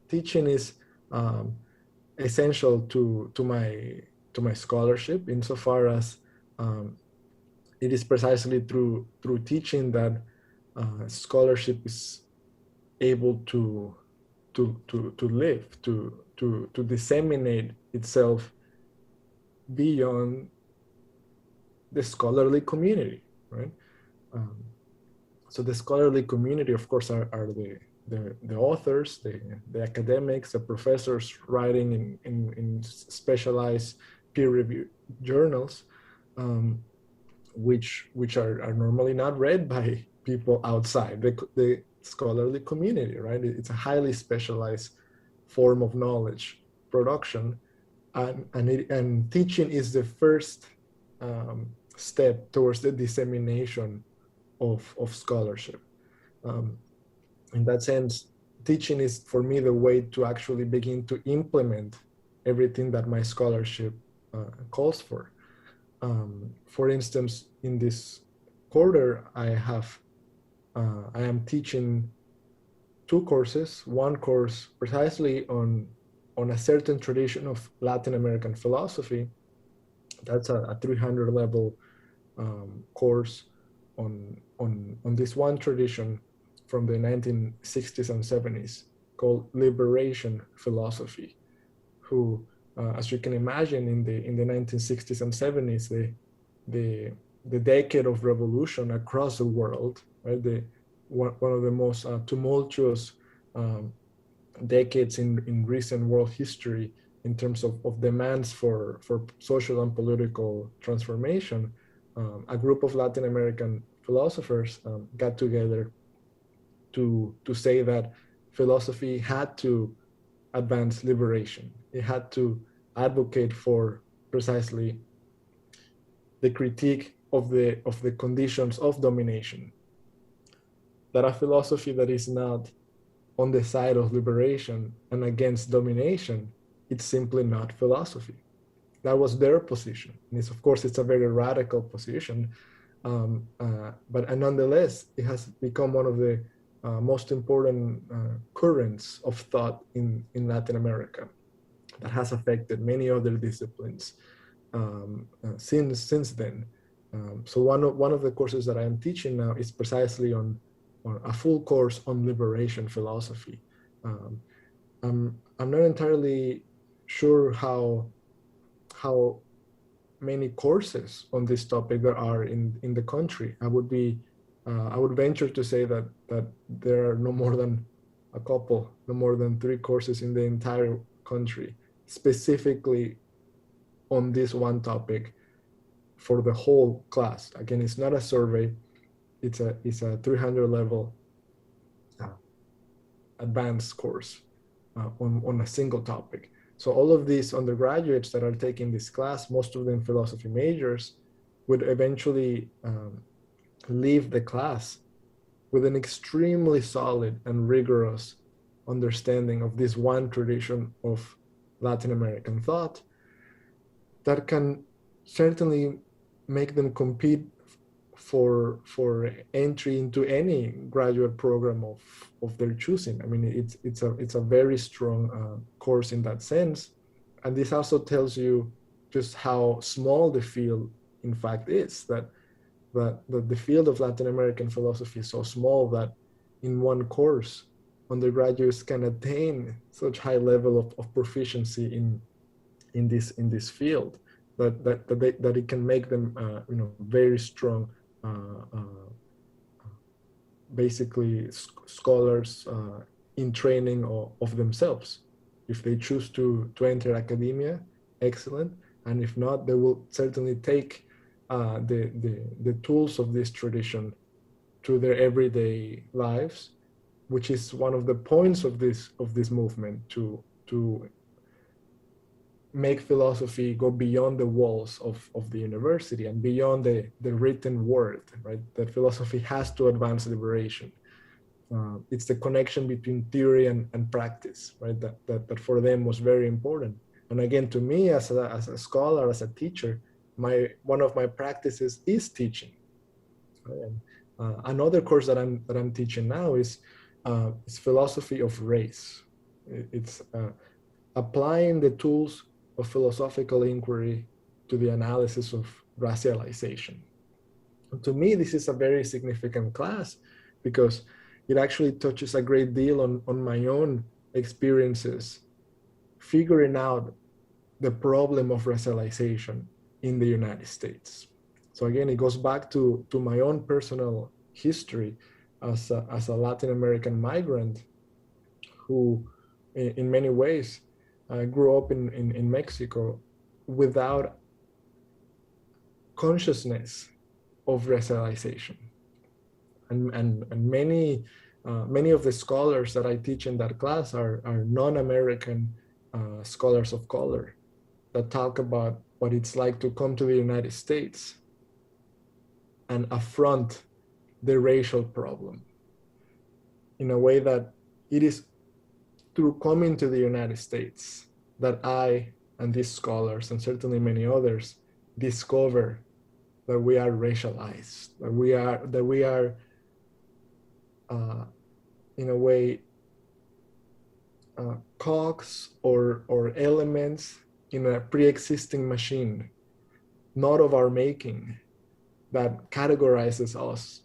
teaching is essential to my scholarship, insofar as it is precisely through teaching that scholarship is able to live, to disseminate itself beyond the scholarly community, right? Um, so the scholarly community, of course, are the authors, the academics, the professors writing in specialized peer-reviewed journals, which are normally not read by people outside the scholarly community, right? It's a highly specialized form of knowledge production, and teaching is the first step towards the dissemination of scholarship. In that sense, teaching is for me the way to actually begin to implement everything that my scholarship calls for. For instance, in this quarter, I am teaching 2 courses. One course precisely on a certain tradition of Latin American philosophy. That's a 300 level course on this one tradition from the 1960s and 70s called liberation philosophy, who, as you can imagine, in the 1960s and 70s, the decade of revolution across the world, right? One of the most tumultuous decades in recent world history in terms of demands for social and political transformation. A group of Latin American philosophers got together to say that philosophy had to advance liberation. It had to advocate for precisely the critique of the conditions of domination. That a philosophy that is not on the side of liberation and against domination, it's simply not philosophy. That was their position. And of course, it's a very radical position, but nonetheless, it has become one of the most important currents of thought in Latin America that has affected many other disciplines since then. So one of the courses that I am teaching now is precisely on a full course on liberation philosophy. I'm not entirely sure how many courses on this topic there are in the country. I would venture to say that there are no more than a couple, no more than 3 courses in the entire country, specifically on this one topic for the whole class. Again, it's not a survey. It's a 300 level advanced course on a single topic. So all of these undergraduates that are taking this class, most of them philosophy majors, would eventually leave the class with an extremely solid and rigorous understanding of this one tradition of Latin American thought that can certainly make them compete for entry into any graduate program of their choosing. I mean, it's a very strong course in that sense. And this also tells you just how small the field in fact is, that the field of Latin American philosophy is so small that in one course, undergraduates can attain such high level of proficiency in this field that it can make them very strong basically scholars in training of themselves. If they choose to enter academia, excellent, and if not, they will certainly take the tools of this tradition to their everyday lives, which is one of the points of this movement, to make philosophy go beyond the walls of the university and beyond the written word, right? That philosophy has to advance liberation. It's the connection between theory and practice, right? That for them was very important. And again, to me, as a scholar, as a teacher, one of my practices is teaching. Right? And another course that I'm teaching now is philosophy of race. It's applying the tools of philosophical inquiry to the analysis of racialization. And to me, this is a very significant class because it actually touches a great deal on my own experiences figuring out the problem of racialization in the United States. So again, it goes back to my own personal history as a Latin American migrant who, in many ways, grew up in Mexico without consciousness of racialization. And many of the scholars that I teach in that class are non-American scholars of color that talk about what it's like to come to the United States and affront the racial problem in a way that it is through coming to the United States that I and these scholars, and certainly many others, discover that we are racialized, that we are in a way cogs or elements in a pre-existing machine, not of our making, that categorizes us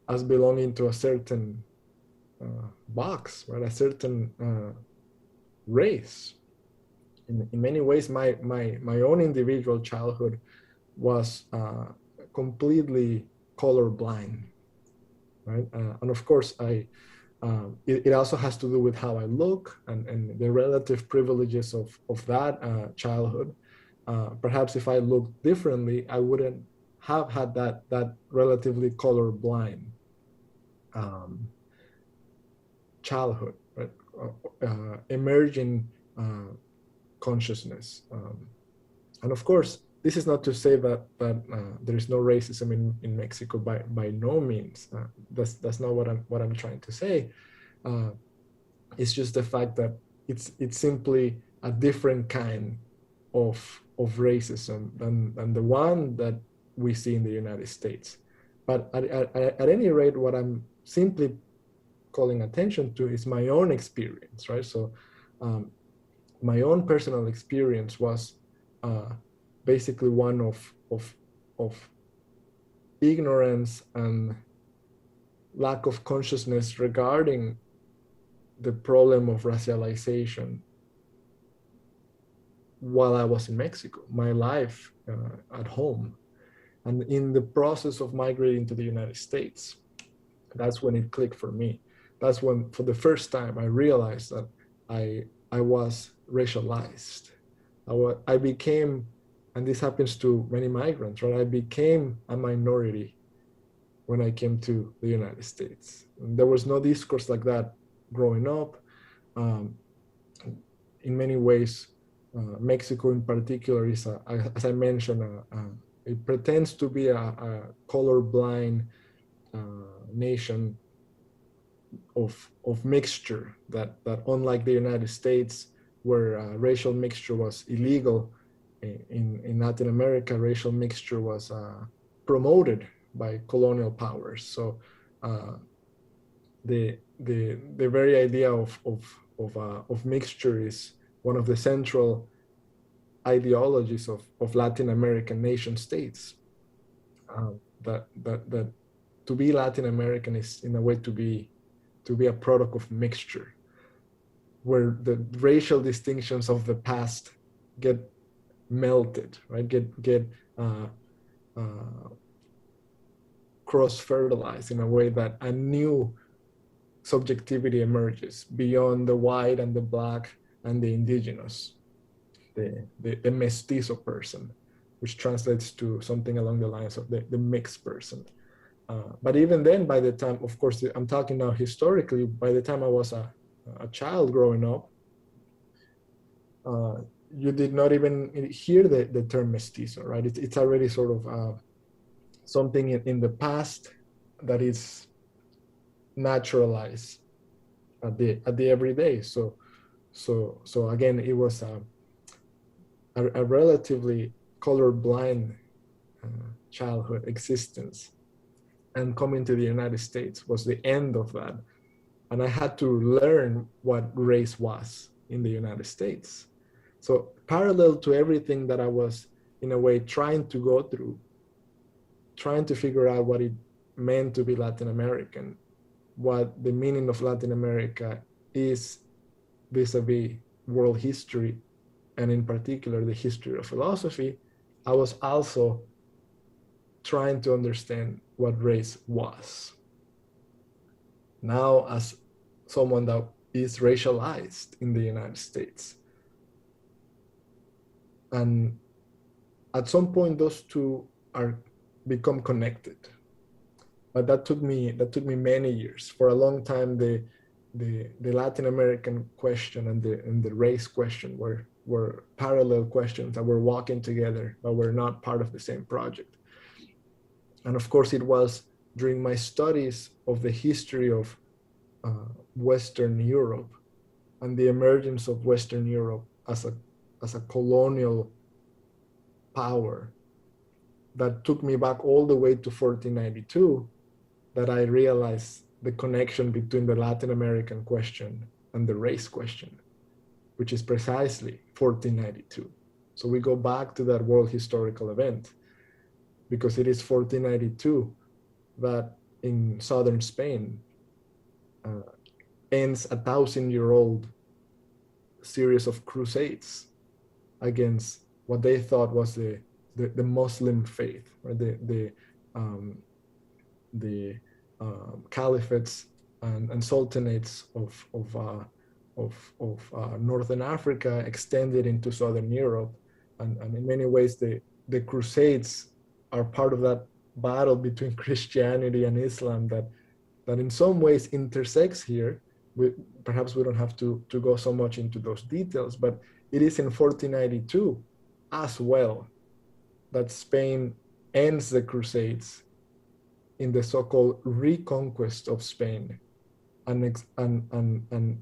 as belonging to a certain box, right? A certain race. In many ways, my own individual childhood was completely colorblind, right? And of course, it also has to do with how I look and the relative privileges of that childhood. Perhaps if I looked differently, I wouldn't have had that relatively colorblind childhood, right? Emerging consciousness. And of course, this is not to say that there is no racism in Mexico by no means. That's not what I'm trying to say. It's just the fact that it's simply a different kind of racism than the one that we see in the United States. But at any rate, what I'm simply calling attention to is my own experience, right? So my own personal experience was basically one of ignorance and lack of consciousness regarding the problem of racialization while I was in Mexico, my life at home. And in the process of migrating to the United States, that's when it clicked for me. That's when, for the first time, I realized that I was racialized. I became, and this happens to many migrants, right? I became a minority when I came to the United States. And there was no discourse like that growing up. In many ways, Mexico in particular is, as I mentioned, it pretends to be a colorblind nation of mixture that unlike the United States, where racial mixture was illegal, in Latin America, racial mixture was promoted by colonial powers. So the very idea of mixture is one of the central ideologies of Latin American nation states. That to be Latin American is in a way to be a product of mixture, where the racial distinctions of the past get melted, right? Get cross-fertilized in a way that a new subjectivity emerges beyond the white and the black and the indigenous, the mestizo person, which translates to something along the lines of the mixed person. But even then, by the time, of course, I'm talking now historically, by the time I was a child growing up, you did not even hear the term mestizo, right? It's already sort of something in the past that is naturalized at the everyday. So again, it was a relatively colorblind childhood existence, and coming to the United States was the end of that and I had to learn what race was in the United States. So parallel to everything that I was, in a way, trying to go through, trying to figure out what it meant to be Latin American, what the meaning of Latin America is vis-a-vis world history, and in particular the history of philosophy, I was also trying to understand what race was. Now, as someone that is racialized in the United States. And at some point, those two are become connected. But that took me many years. For a long time, the Latin American question and the race question were parallel questions that were walking together, but were not part of the same project. And of course, it was during my studies of the history of Western Europe and the emergence of Western Europe as a colonial power that took me back all the way to 1492 that I realized the connection between the Latin American question and the race question, which is precisely 1492. So we go back to that world historical event because it is 1492 that in southern Spain ends a 1,000-year-old series of crusades against what they thought was the Muslim faith, or the caliphates and sultanates of Northern Africa extended into Southern Europe, and in many ways the Crusades are part of that battle between Christianity and Islam that in some ways intersects here. Perhaps we don't have to go so much into those details, but it is in 1492 as well that Spain ends the Crusades in the so-called reconquest of Spain and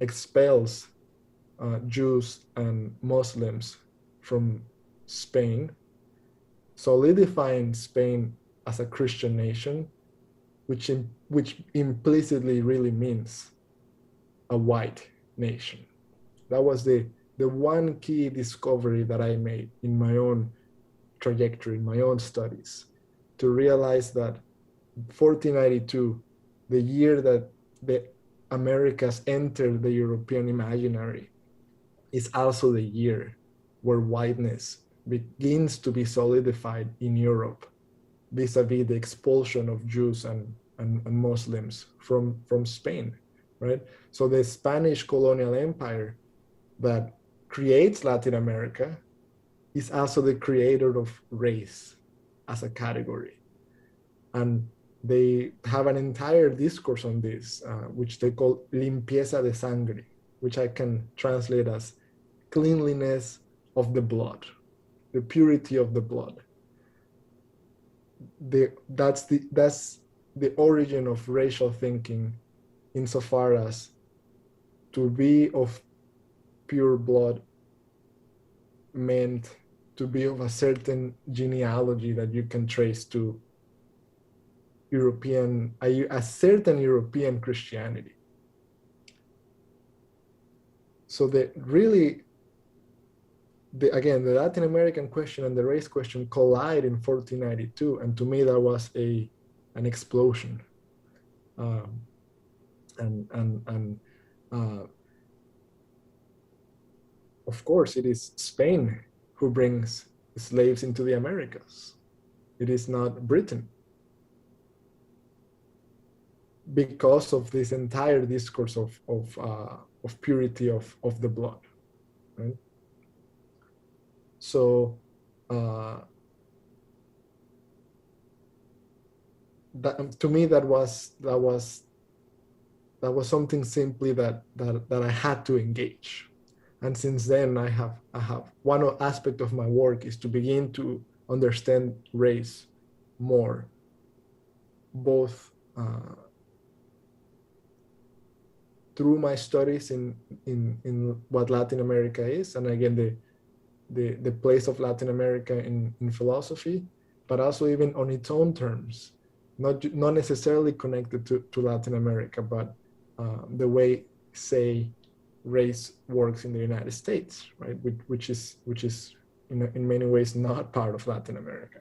expels Jews and Muslims from Spain, solidifying Spain as a Christian nation, which implicitly really means a white nation. That was the one key discovery that I made in my own trajectory, in my own studies, to realize that 1492, the year that the Americas entered the European imaginary, is also the year where whiteness begins to be solidified in Europe vis-a-vis the expulsion of Jews and Muslims from Spain, right? So the Spanish colonial empire that creates Latin America is also the creator of race as a category. And they have an entire discourse on this, which they call limpieza de sangre, which I can translate as cleanliness of the blood, the purity of the blood. That's the origin of racial thinking, insofar as to be of pure blood meant to be of a certain genealogy that you can trace to a certain European Christianity. So again, the Latin American question and the race question collide in 1492, and to me that was an explosion. Of course, it is Spain who brings slaves into the Americas. It is not Britain, because of this entire discourse of purity of the blood, right? So to me that was something simply that I had to engage. And since then, I have one aspect of my work is to begin to understand race more, both through my studies in what Latin America is, and again the place of Latin America in philosophy, but also even on its own terms, not necessarily connected to Latin America, but the way, say, race works in the United States, right? Which is in many ways not part of Latin America.